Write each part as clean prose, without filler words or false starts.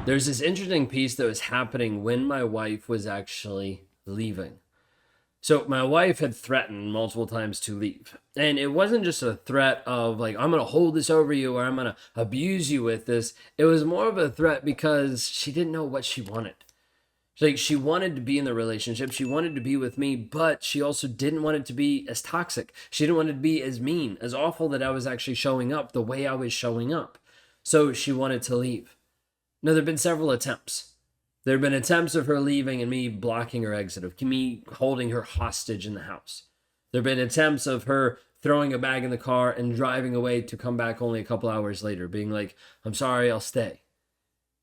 There's this interesting piece that was happening when my wife was actually leaving. So my wife had threatened multiple times to leave. And it wasn't just a threat of like, I'm going to hold this over you or I'm going to abuse you with this. It was more of a threat because she didn't know what she wanted. Like she wanted to be in the relationship. She wanted to be with me, but she also didn't want it to be as toxic. She didn't want it to be as mean, as awful that I was actually showing up the way I was showing up. So she wanted to leave. Now, there have been several attempts. There have been attempts of her leaving and me blocking her exit, of me holding her hostage in the house. There have been attempts of her throwing a bag in the car and driving away to come back only a couple hours later, being like, I'm sorry, I'll stay.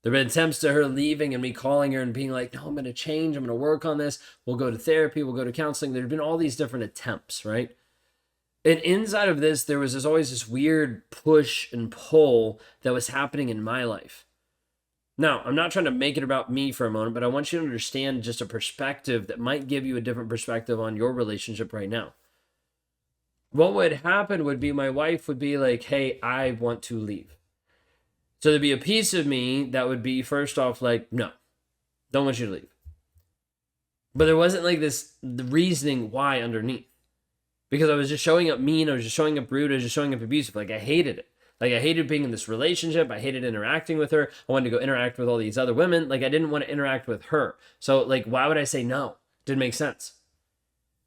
There have been attempts to her leaving and me calling her and being like, no, I'm going to change. I'm going to work on this. We'll go to therapy. We'll go to counseling. There have been all these different attempts, right? And inside of this, there was always this weird push and pull that was happening in my life. Now, I'm not trying to make it about me for a moment, but I want you to understand just a perspective that might give you a different perspective on your relationship right now. What would happen would be my wife would be like, hey, I want to leave. So there'd be a piece of me that would be first off like, no, don't want you to leave. But there wasn't like the reasoning why underneath. Because I was just showing up mean, I was just showing up rude, I was just showing up abusive. Like I hated it. Like I hated being in this relationship. I hated interacting with her. I wanted to go interact with all these other women. Like I didn't want to interact with her. So like, why would I say no? Didn't make sense.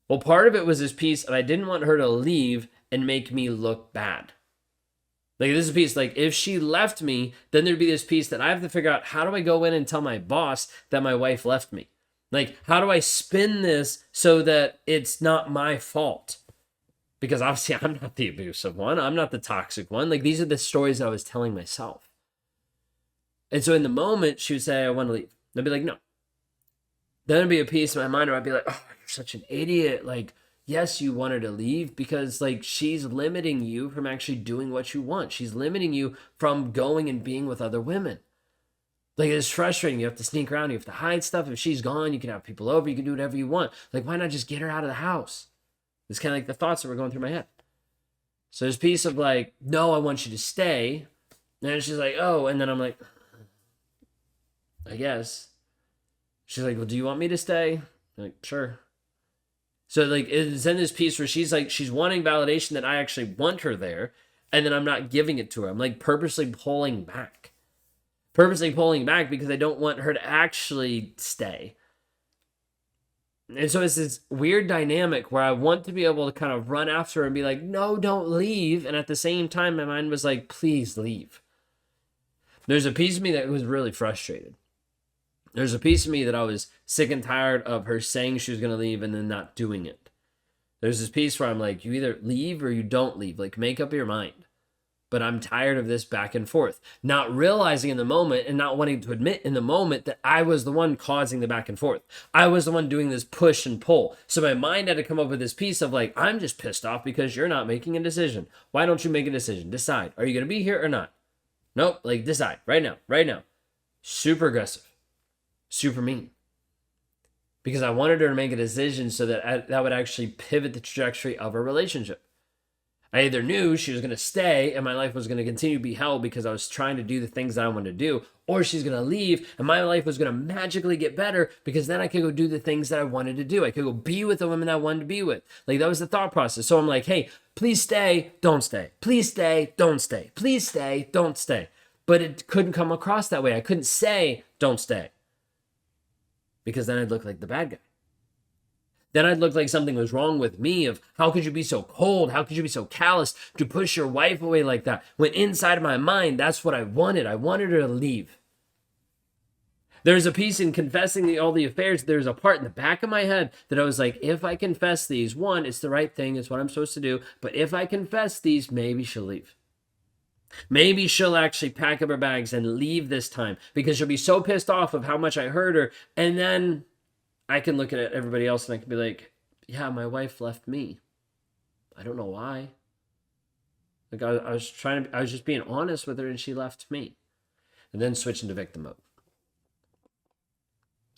Well, part of it was this piece of I didn't want her to leave and make me look bad. Like this is a piece, like if she left me, then there'd be this piece that I have to figure out, how do I go in and tell my boss that my wife left me? Like, how do I spin this so that it's not my fault? Because obviously I'm not the abusive one. I'm not the toxic one. Like these are the stories I was telling myself. And so in the moment, she would say, I want to leave. And I'd be like, no. Then it'd be a piece in my mind where I'd be like, oh, you're such an idiot. Like, yes, you want her to leave because like she's limiting you from actually doing what you want. She's limiting you from going and being with other women. Like it's frustrating. You have to sneak around. You have to hide stuff. If she's gone, you can have people over. You can do whatever you want. Like, why not just get her out of the house? It's kind of like the thoughts that were going through my head. So there's a piece of like, no, I want you to stay. And she's like, oh. And then I'm like, I guess. She's like, well, do you want me to stay? I'm like, sure. So like it's in this piece where she's like, she's wanting validation that I actually want her there. And then I'm not giving it to her. I'm like purposely pulling back. Purposely pulling back because I don't want her to actually stay. And so it's this weird dynamic where I want to be able to kind of run after her and be like, no, don't leave. And at the same time, my mind was like, please leave. There's a piece of me that was really frustrated. There's a piece of me that I was sick and tired of her saying she was going to leave and then not doing it. There's this piece where I'm like, you either leave or you don't leave. Like, make up your mind. But I'm tired of this back and forth. Not realizing in the moment and not wanting to admit in the moment that I was the one causing the back and forth. I was the one doing this push and pull. So my mind had to come up with this piece of like, I'm just pissed off because you're not making a decision. Why don't you make a decision? Decide. Are you going to be here or not? Nope. Like decide right now, right now. Super aggressive. Super mean. Because I wanted her to make a decision so that that would actually pivot the trajectory of our relationship. I either knew she was going to stay and my life was going to continue to be hell because I was trying to do the things that I wanted to do, or she's going to leave and my life was going to magically get better because then I could go do the things that I wanted to do. I could go be with the women I wanted to be with. Like that was the thought process. So I'm like, hey, please stay, don't stay. Please stay, don't stay. Please stay, don't stay. But it couldn't come across that way. I couldn't say, don't stay. Because then I'd look like the bad guy. Then I'd look like something was wrong with me of how could you be so cold? How could you be so callous to push your wife away like that? When inside of my mind, that's what I wanted. I wanted her to leave. There's a piece in confessing all the affairs. There's a part in the back of my head that I was like, if I confess these, one, it's the right thing. It's what I'm supposed to do. But if I confess these, maybe she'll leave. Maybe she'll actually pack up her bags and leave this time because she'll be so pissed off of how much I hurt her. And then I can look at everybody else and I can be like, yeah, my wife left me. I don't know why. Like I was just being honest with her and she left me. And then switch into victim mode.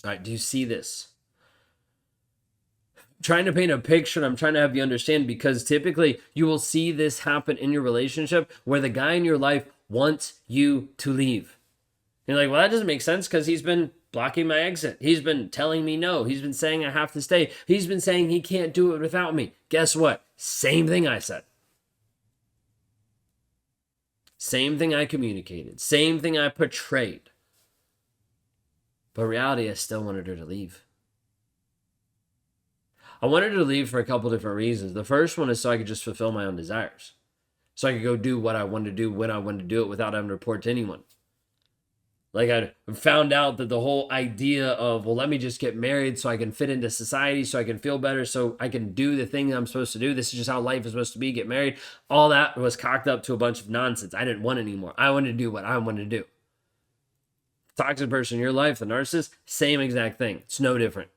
All right, do you see this? I'm trying to paint a picture and I'm trying to have you understand because typically you will see this happen in your relationship where the guy in your life wants you to leave. You're like, well, that doesn't make sense because he's been blocking my exit. He's been telling me no. He's been saying I have to stay. He's been saying he can't do it without me. Guess what? Same thing I said. Same thing I communicated. Same thing I portrayed. But in reality, I still wanted her to leave. I wanted her to leave for a couple different reasons. The first one is so I could just fulfill my own desires. So I could go do what I wanted to do when I wanted to do it without having to report to anyone. Like I found out that the whole idea of, well, let me just get married so I can fit into society, so I can feel better, so I can do the thing I'm supposed to do. This is just how life is supposed to be, get married. All that was cocked up to a bunch of nonsense. I didn't want it anymore. I wanted to do what I wanted to do. Toxic person in your life, the narcissist, same exact thing. It's no different.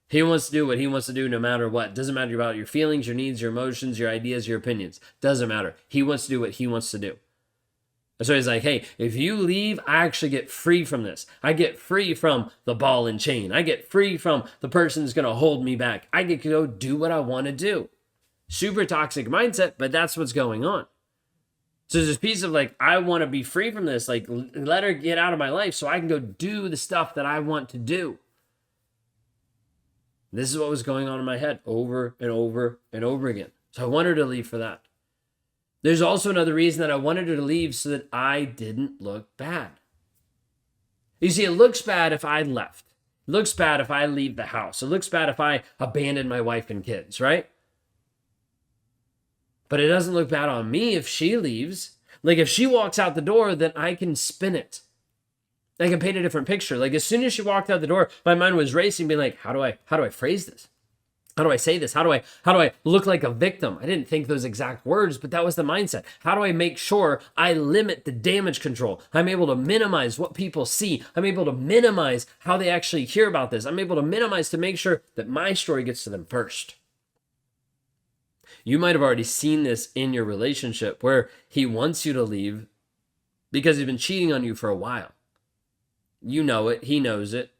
He wants to do what he wants to do no matter what. Doesn't matter about your feelings, your needs, your emotions, your ideas, your opinions. Doesn't matter. He wants to do what he wants to do. So he's like, hey, if you leave, I actually get free from this. I get free from the ball and chain. I get free from the person that's going to hold me back. I get to go do what I want to do. Super toxic mindset, but that's what's going on. So there's this piece of like, I want to be free from this. Like, let her get out of my life so I can go do the stuff that I want to do. This is what was going on in my head over and over and over again. So I wanted her to leave for that. There's also another reason that I wanted her to leave so that I didn't look bad. You see, it looks bad if I left. It looks bad if I leave the house. It looks bad if I abandon my wife and kids, right? But it doesn't look bad on me if she leaves. Like if she walks out the door, then I can spin it. I can paint a different picture. Like as soon as she walked out the door, my mind was racing, being like, how do I phrase this? How do I say this? How do I look like a victim? I didn't think those exact words, but that was the mindset. How do I make sure I limit the damage control? I'm able to minimize what people see. I'm able to minimize how they actually hear about this. I'm able to minimize to make sure that my story gets to them first. You might have already seen this in your relationship where he wants you to leave because he's been cheating on you for a while. You know it. He knows it.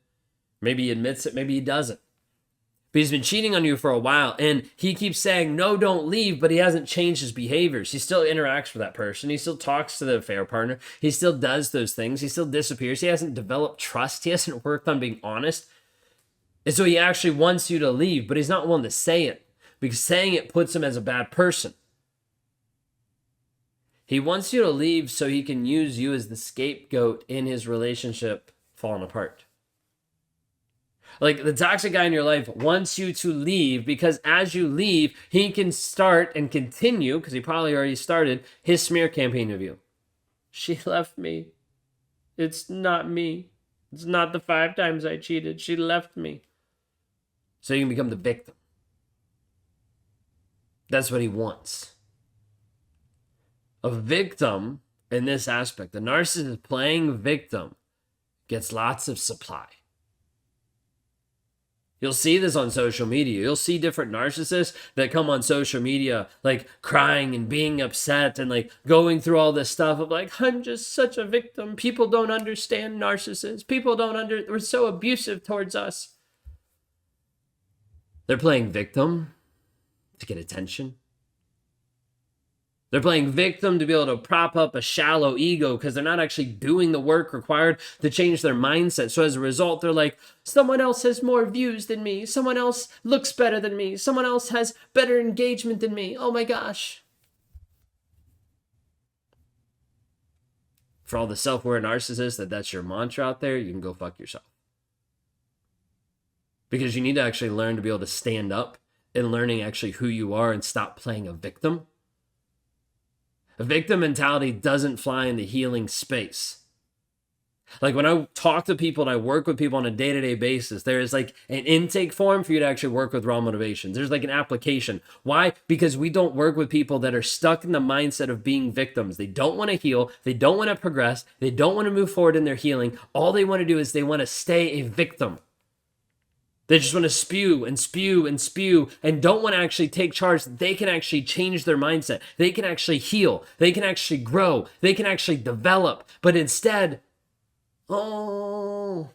Maybe he admits it. Maybe he doesn't. But he's been cheating on you for a while, and he keeps saying, no, don't leave, but he hasn't changed his behaviors. He still interacts with that person. He still talks to the affair partner. He still does those things. He still disappears. He hasn't developed trust. He hasn't worked on being honest. And so he actually wants you to leave, but he's not willing to say it, because saying it puts him as a bad person. He wants you to leave so he can use you as the scapegoat in his relationship falling apart. Like the toxic guy in your life wants you to leave because as you leave, he can start and continue, because he probably already started, his smear campaign of you. She left me. It's not me. It's not the 5 times I cheated. She left me. So you can become the victim. That's what he wants. A victim in this aspect, the narcissist playing victim, gets lots of supply. You'll see this on social media. You'll see different narcissists that come on social media like crying and being upset and like going through all this stuff of like, I'm just such a victim. People don't understand narcissists. We're so abusive towards us. They're playing victim to get attention. They're playing victim to be able to prop up a shallow ego because they're not actually doing the work required to change their mindset. So as a result, they're like, someone else has more views than me. Someone else looks better than me. Someone else has better engagement than me. Oh my gosh. For all the self-aware narcissists that's your mantra out there, you can go fuck yourself. Because you need to actually learn to be able to stand up and learning actually who you are and stop playing a victim. A victim mentality doesn't fly in the healing space. Like when I talk to people and I work with people on a day-to-day basis, there is like an intake form for you to actually work with raw motivations. There's like an application. Why? Because we don't work with people that are stuck in the mindset of being victims. They don't want to heal. They don't want to progress. They don't want to move forward in their healing. All they want to do is they want to stay a victim. They just want to spew and spew and spew and don't want to actually take charge. They can actually change their mindset. They can actually heal. They can actually grow. They can actually develop. But instead, and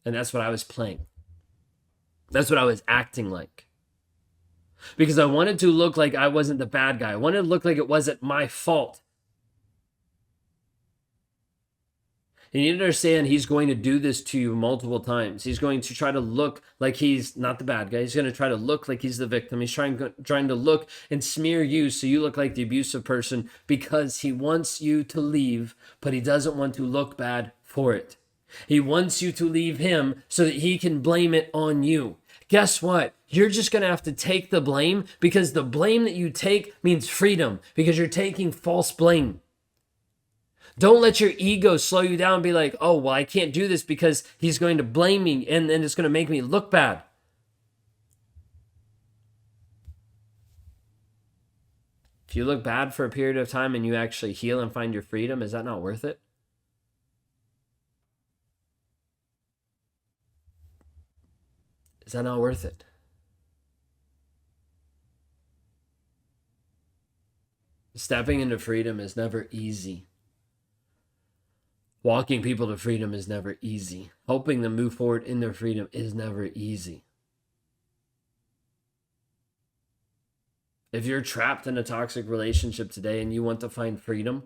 that's what I was playing. That's what I was acting like. Because I wanted to look like I wasn't the bad guy. I wanted to look like it wasn't my fault. You need to understand he's going to do this to you multiple times. He's going to try to look like he's not the bad guy. He's going to try to look like he's the victim. He's trying to look and smear you so you look like the abusive person because he wants you to leave, but he doesn't want to look bad for it. He wants you to leave him so that he can blame it on you. Guess what? You're just going to have to take the blame because the blame that you take means freedom because you're taking false blame. Don't let your ego slow you down and be like, oh, well, I can't do this because he's going to blame me and then it's going to make me look bad. If you look bad for a period of time and you actually heal and find your freedom, is that not worth it? Is that not worth it? Stepping into freedom is never easy. Walking people to freedom is never easy. Helping them move forward in their freedom is never easy. If you're trapped in a toxic relationship today and you want to find freedom,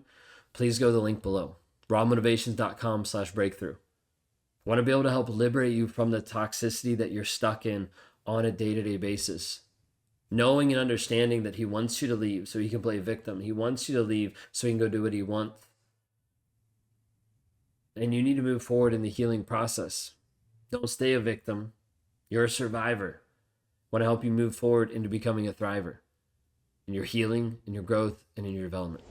please go to the link below, rawmotivations.com/breakthrough. I want to be able to help liberate you from the toxicity that you're stuck in on a day-to-day basis. Knowing and understanding that he wants you to leave so he can play victim. He wants you to leave so he can go do what he wants. And you need to move forward in the healing process. Don't stay a victim. You're a survivor. I want to help you move forward into becoming a thriver in your healing, in your growth, and in your development.